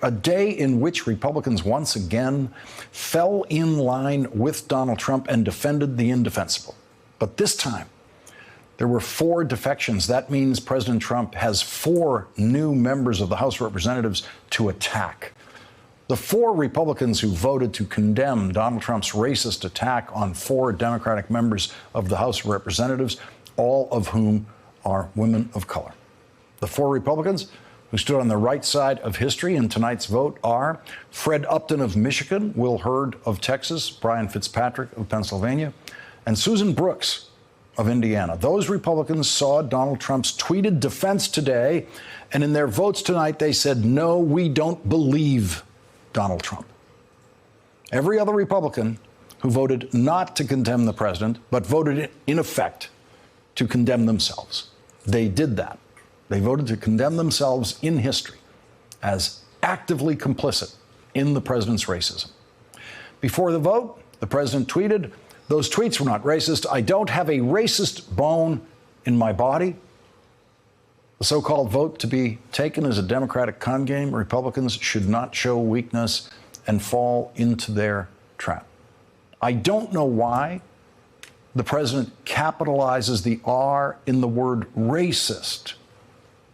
A day in which Republicans once again fell in line with Donald Trump and defended the indefensible. But this time, there were 4 defections. That means President Trump has 4 new members of the House of Representatives to attack. The 4 Republicans who voted to condemn Donald Trump's racist attack on 4 Democratic members of the House of Representatives, all of whom are women of color. The 4 Republicans who stood on the right side of history in tonight's vote are Fred Upton of Michigan, Will Hurd of Texas, Brian Fitzpatrick of Pennsylvania, and Susan Brooks of Indiana. Those Republicans saw Donald Trump's tweeted defense today, and in their votes tonight, they said, no, we don't believe Donald Trump. Every other Republican who voted not to condemn the president, but voted in effect to condemn themselves. They did that. They voted to condemn themselves in history as actively complicit in the president's racism. Before the vote, the president tweeted, those tweets were not racist. I don't have a racist bone in my body. The so-called vote to be taken as a Democratic con game. Republicans should not show weakness and fall into their trap. I don't know why the president capitalizes the R in the word racist,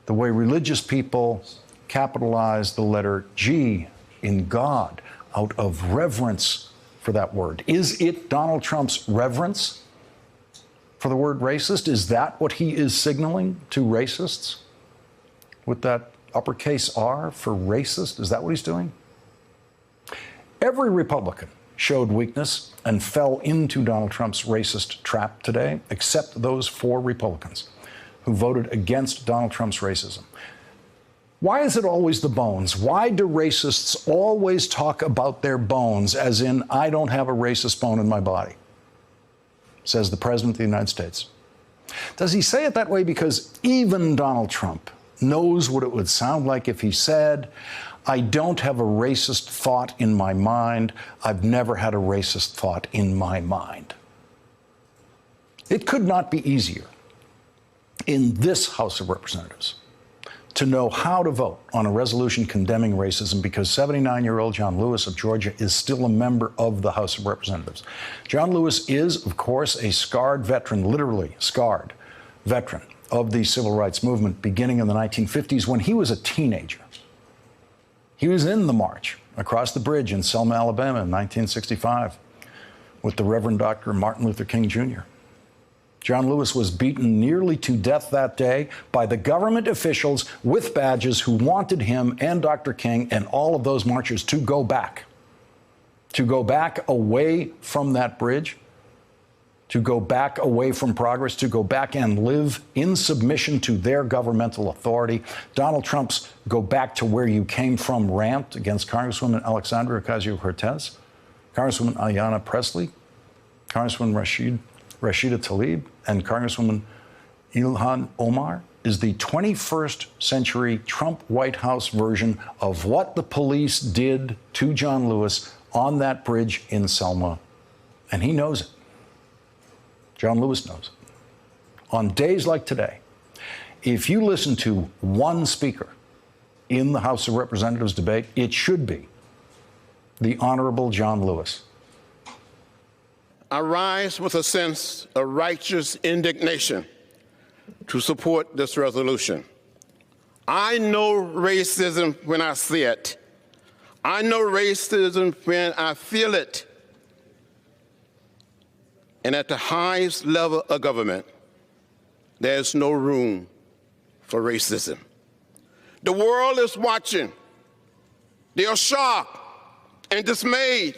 the way religious people capitalize the letter G in God out of reverence for that word. Is it Donald Trump's reverence for the word racist? Is that what he is signaling to racists with that uppercase R for racist? Is that what he's doing? Every Republican showed weakness and fell into Donald Trump's racist trap today, except those 4 Republicans who voted against Donald Trump's racism. Why is it always the bones? Why do racists always talk about their bones, as in, I don't have a racist bone in my body, says the President of the United States? Does he say it that way because even Donald Trump knows what it would sound like if he said, I don't have a racist thought in my mind. I've never had a racist thought in my mind. It could not be easier in this House of Representatives to know how to vote on a resolution condemning racism, because 79-year-old John Lewis of Georgia is still a member of the House of Representatives. John Lewis is, of course, a scarred veteran, literally scarred veteran of the civil rights movement beginning in the 1950s when he was a teenager. He was in the march across the bridge in Selma, Alabama in 1965 with the Reverend Dr. Martin Luther King Jr. John Lewis was beaten nearly to death that day by the government officials with badges who wanted him and Dr. King and all of those marchers to go back away from that bridge, to go back away from progress, to go back and live in submission to their governmental authority. Donald Trump's "go back to where you came from" rant against Congresswoman Alexandria Ocasio-Cortez, Congresswoman Ayanna Pressley, Congresswoman Rashida Tlaib, and Congresswoman Ilhan Omar is the 21st century Trump White House version of what the police did to John Lewis on that bridge in Selma. And he knows it. John Lewis knows it. On days like today, if you listen to one speaker in the House of Representatives debate, it should be the Honorable John Lewis. I rise with a sense of righteous indignation to support this resolution. I know racism when I see it. I know racism when I feel it. And at the highest level of government, there's no room for racism. The world is watching. They are shocked and dismayed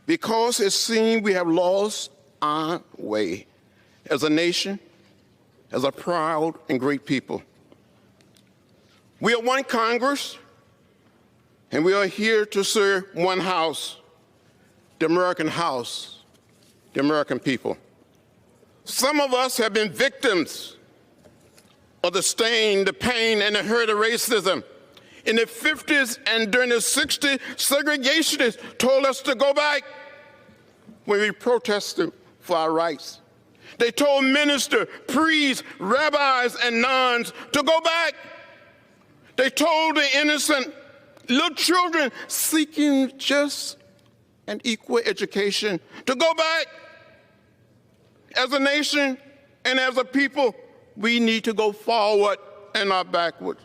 because it seems we have lost our way as a nation, as a proud and great people. We are one Congress, and we are here to serve one House, the American House, the American people. Some of us have been victims of the stain, the pain, and the hurt of racism. In the 50s and during the 60s, segregationists told us to go back when we protested for our rights. They told ministers, priests, rabbis, and nuns to go back. They told the innocent little children seeking just an equal education to go back. As a nation and as a people, we need to go forward and not backward.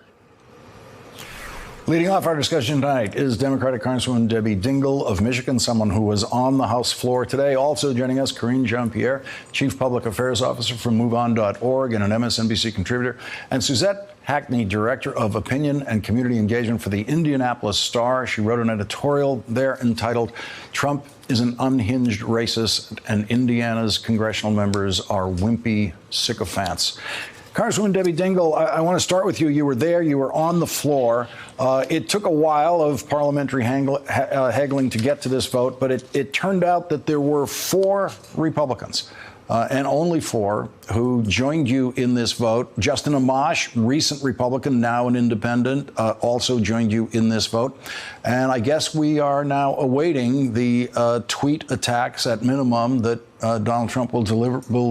Leading off our discussion tonight is Democratic Congresswoman Debbie Dingell of Michigan, someone who was on the House floor today. Also joining us, Karine Jean-Pierre, Chief Public Affairs Officer from MoveOn.org and an MSNBC contributor, and Suzette Hackney, Director of Opinion and Community Engagement for the Indianapolis Star. She wrote an editorial there entitled, "Trump is an unhinged racist and Indiana's congressional members are wimpy sycophants." Congresswoman Debbie Dingell, I want to start with you. You were there. You were on the floor. It took a while of parliamentary haggling to get to this vote, but it turned out that there were 4 Republicans, and only 4, who joined you in this vote. Justin Amash, recent Republican, now an independent, also joined you in this vote. And I guess we are now awaiting the tweet attacks at minimum that Donald Trump will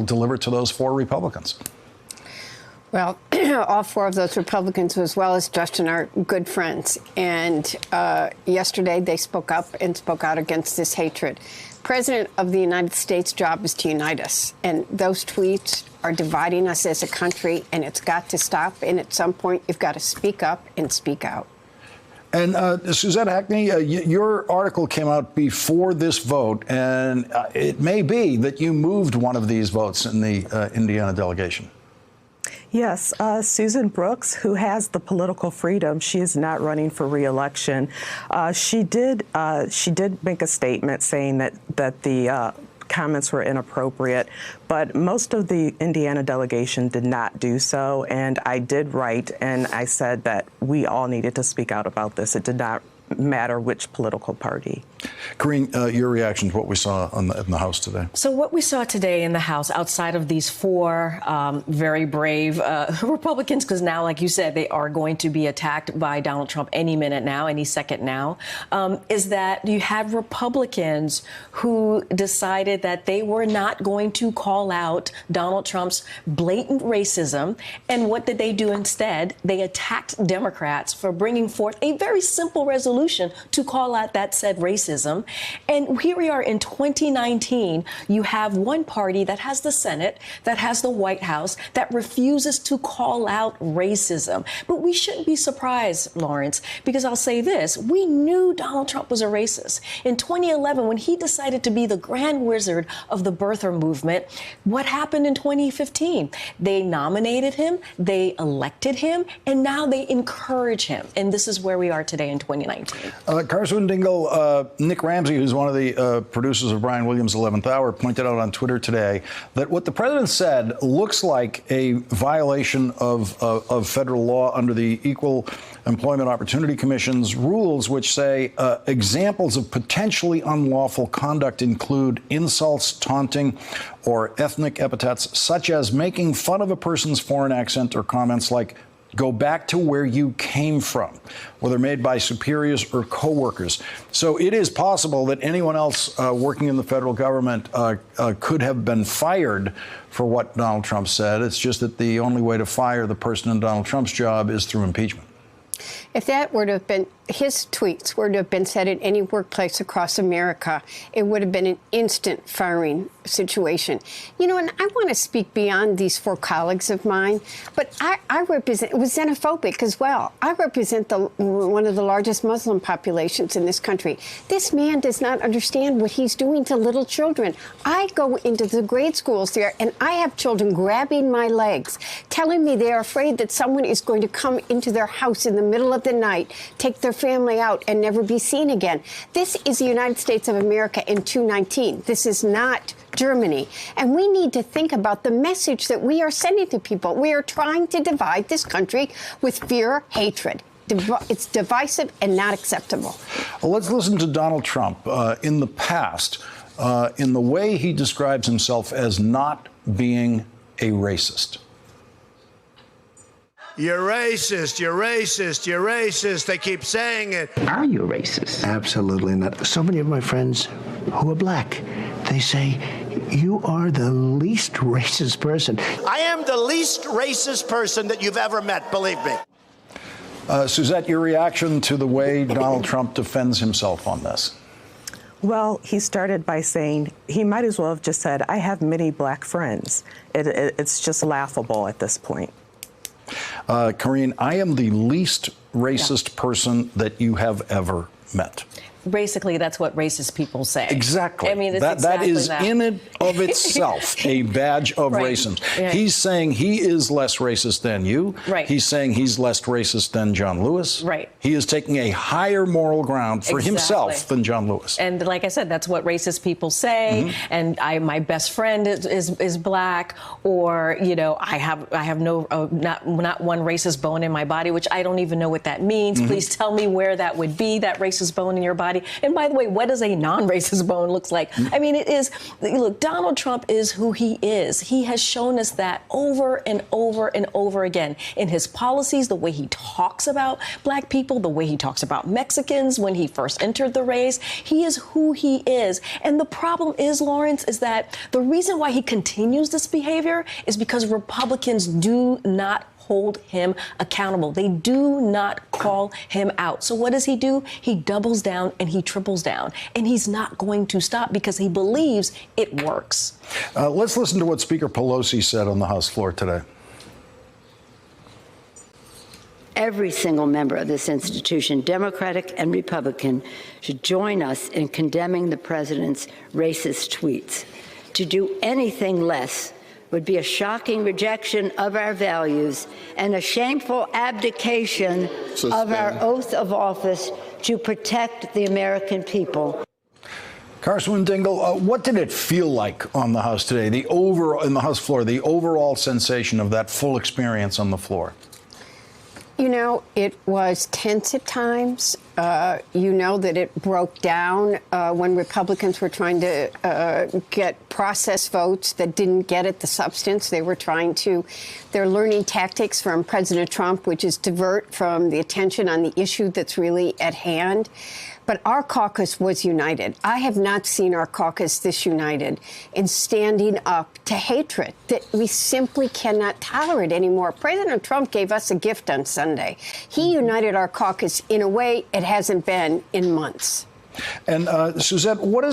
deliver to those 4 Republicans. Well, all 4 of those Republicans, as well as Justin, are good friends. And yesterday they spoke up and spoke out against this hatred. President of the United States' job is to unite us. And those tweets are dividing us as a country, and it's got to stop. And at some point, you've got to speak up and speak out. And Suzette Hackney, your article came out before this vote, and it may be that you moved one of these votes in the Indiana delegation. Yes, Susan Brooks, who has the political freedom, she is not running for re-election. She did make a statement saying that the comments were inappropriate, but most of the Indiana delegation did not do so. And I did write, and I said that we all needed to speak out about this. It did not matter which political party. Karine, your reaction to what we saw in the House today? So what we saw today in the House, outside of these 4 very brave Republicans, because now, like you said, they are going to be attacked by Donald Trump any minute now, any second now, is that you had Republicans who decided that they were not going to call out Donald Trump's blatant racism. And what did they do instead? They attacked Democrats for bringing forth a very simple resolution to call out that said racism. And here we are in 2019. You have one party that has the Senate, that has the White House, that refuses to call out racism. But we shouldn't be surprised, Lawrence, because I'll say this. We knew Donald Trump was a racist. In 2011, when he decided to be the grand wizard of the birther movement, what happened in 2015? They nominated him, they elected him, and now they encourage him. And this is where we are today in 2019. Congresswoman Dingell, Nick Ramsey, who's one of the producers of Brian Williams' 11th Hour, pointed out on Twitter today that what the president said looks like a violation of federal law under the Equal Employment Opportunity Commission's rules, which say examples of potentially unlawful conduct include insults, taunting, or ethnic epithets, such as making fun of a person's foreign accent or comments like "go back to where you came from," whether made by superiors or coworkers. So it is possible that anyone else working in the federal government could have been fired for what Donald Trump said. It's just that the only way to fire the person in Donald Trump's job is through impeachment. If that were to have been, his tweets were to have been said in any workplace across America, it would have been an instant firing situation. You know, and I want to speak beyond these 4 colleagues of mine, but I represent, it was xenophobic as well. I represent one of the largest Muslim populations in this country. This man does not understand what he's doing to little children. I go into the grade schools there, and I have children grabbing my legs, telling me they are afraid that someone is going to come into their house in the middle of the night, take their family out, and never be seen again. This is the United States of America in 2019. This is not Germany. And we need to think about the message that we are sending to people. We are trying to divide this country with fear, hatred. It's divisive and not acceptable. Well, let's listen to Donald Trump in the past, in the way he describes himself as not being a racist. You're racist, you're racist, you're racist. They keep saying it. Are you racist? Absolutely not. So many of my friends who are black, they say, you are the least racist person. I am the least racist person that you've ever met, believe me. Suzette, your reaction to the way Donald Trump defends himself on this? Well, he started by saying he might as well have just said, I have many black friends. It's just laughable at this point. Karine, I am the least racist person that you have ever met. Basically, that's what racist people say. Exactly. I mean, it's that is that. in and of itself a badge of racism. Yeah. He's saying he is less racist than you. Right. He's saying he's less racist than John Lewis. Right. He is taking a higher moral ground for himself than John Lewis. And like I said, that's what racist people say. And my best friend is black, or I have no not one racist bone in my body, which I don't even know what that means. Please tell me where that would be, that racist bone in your body. And by the way, what does a non-racist bone looks like? I mean, it is, look, Donald Trump is who he is. He has shown us that over and over and over again in his policies, the way he talks about black people, the way he talks about Mexicans when he first entered the race. He is who he is. And the problem is, Lawrence, is that the reason why he continues this behavior is because Republicans do not hold him accountable. They do not call him out. So what does he do? He doubles down and he triples down. And he's not going to stop because he believes it works. Let's listen to what Speaker Pelosi said on the House floor today. Every single member of this institution, Democratic and Republican, should join us in condemning the president's racist tweets. To do anything less would be a shocking rejection of our values and a shameful abdication of our oath of office to protect the American people. Congresswoman Dingell, what did it feel like on the House today, in the House floor, the overall sensation of that full experience on the floor? It was tense at times. That it broke down when Republicans were trying to get process votes that didn't get at the substance. They're learning tactics from President Trump, which is divert from the attention on the issue that's really at hand. But our caucus was united. I have not seen our caucus this united in standing up to hatred that we simply cannot tolerate anymore. President Trump gave us a gift on Sunday. He united our caucus in a way it hasn't been in months. And Suzette, what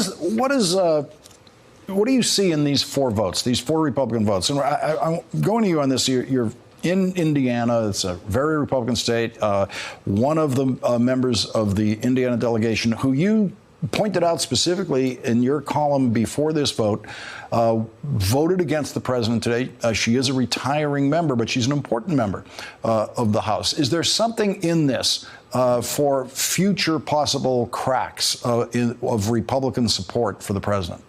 do you see in these four votes, these four Republican votes? And I'm going to you on this. You're in Indiana. It's a very Republican state. One of the members of the Indiana delegation, who you pointed out specifically in your column before this vote, voted against the president today. She is a retiring member, but she's an important member of the House. Is there something in this for future possible cracks of Republican support for the president?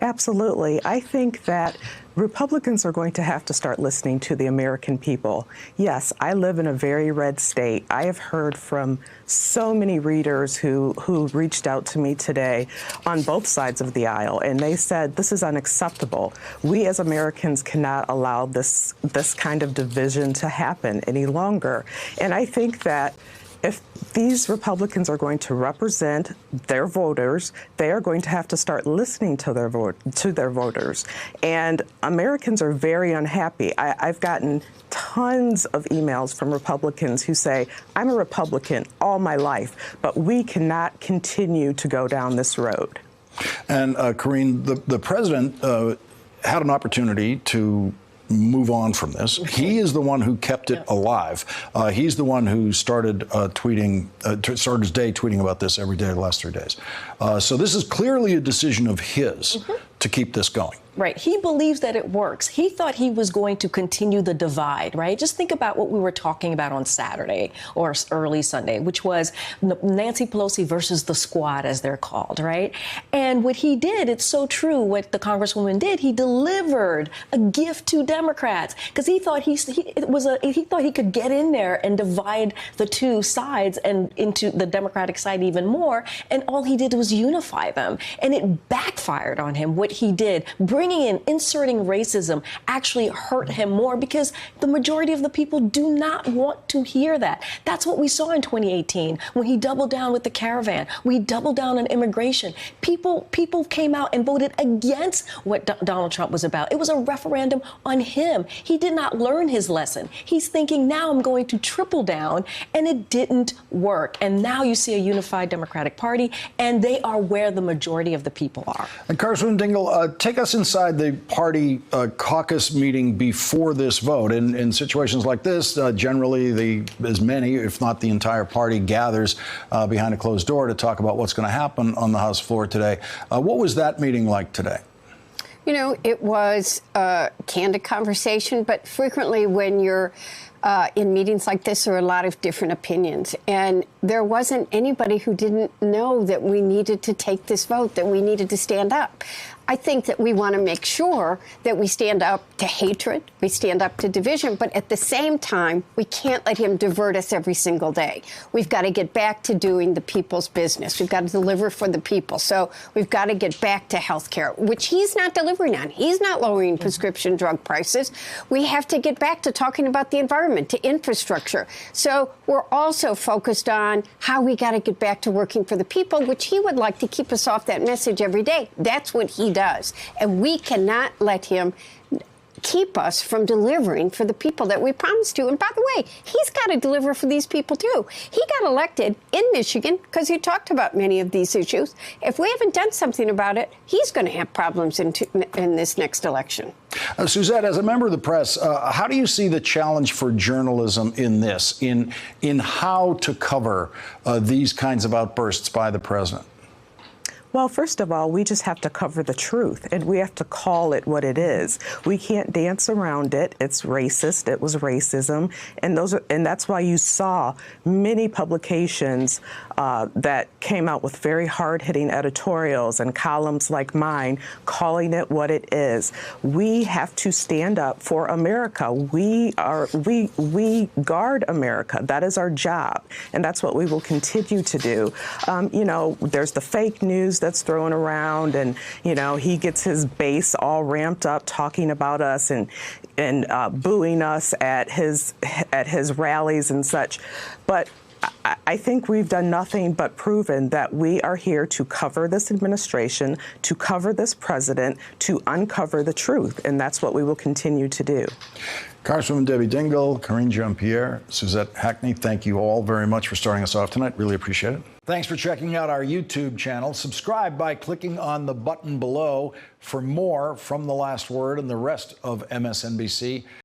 Absolutely. I think that Republicans are going to have to start listening to the American people. Yes, I live in a very red state. I have heard from so many readers who reached out to me today on both sides of the aisle, and they said this is unacceptable. We as Americans cannot allow this kind of division to happen any longer. And I think that if these Republicans are going to represent their voters, they are going to have to start listening to their voters. And Americans are very unhappy. I've gotten tons of emails from Republicans who say, I'm a Republican all my life, but we cannot continue to go down this road. And Karine, the president had an opportunity to move on from this. He is the one who kept it alive. He's the one who started started his day tweeting about this every day the last 3 days. So this is clearly a decision of his to keep this going. Right. He believes that it works. He thought he was going to continue the divide, right? Just think about what we were talking about on Saturday or early Sunday, which was Nancy Pelosi versus the squad, as they're called, right? And what he did, it's so true what the Congresswoman did, he delivered a gift to Democrats because he thought he thought he could get in there and divide the two sides and into the Democratic side even more. And all he did was unify them. And it backfired on him, what he did. inserting racism actually hurt him more because the majority of the people do not want to hear that. That's what we saw in 2018 when he doubled down with the caravan. We doubled down on immigration. People came out and voted against what Donald Trump was about. It was a referendum on him. He did not learn his lesson. He's thinking, now I'm going to triple down, and it didn't work. And now you see a unified Democratic Party, and they are where the majority of the people are. And Congresswoman Dingell, take us inside the party caucus meeting before this vote. In situations like this, generally as many, if not the entire party, gathers behind a closed door to talk about what's going to happen on the House floor today. What was that meeting like today? You know, it was a candid conversation, but frequently when you're in meetings like this, there are a lot of different opinions. And there wasn't anybody who didn't know that we needed to take this vote, that we needed to stand up. I think that we want to make sure that we stand up to hatred, we stand up to division, but at the same time, we can't let him divert us every single day. We've got to get back to doing the people's business. We've got to deliver for the people. So we've got to get back to health care, which he's not delivering on. He's not lowering prescription drug prices. We have to get back to talking about the environment, to infrastructure. So we're also focused on how we got to get back to working for the people, which he would like to keep us off that message every day. That's what he does. And we cannot let him keep us from delivering for the people that we promised to. And by the way, he's got to deliver for these people, too. He got elected in Michigan because he talked about many of these issues. If we haven't done something about it, he's going to have problems in this next election. Suzette, as a member of the press, how do you see the challenge for journalism in this, in how to cover these kinds of outbursts by the president? Well, first of all, we just have to cover the truth, and we have to call it what it is. We can't dance around it. It's racist. It was racism, and that's why you saw many publications that came out with very hard-hitting editorials and columns like mine, calling it what it is. We have to stand up for America. We guard America. That is our job, and that's what we will continue to do. You know, there's the fake news that's thrown around, and you know, he gets his base all ramped up talking about us and booing us at his rallies and such. But I think we've done nothing but proven that we are here to cover this administration, to cover this president, to uncover the truth, and that's what we will continue to do. Congresswoman Debbie Dingell, Karine Jean-Pierre, Suzette Hackney, thank you all very much for starting us off tonight. Really appreciate it. Thanks for checking out our YouTube channel. Subscribe by clicking on the button below for more from The Last Word and the rest of MSNBC.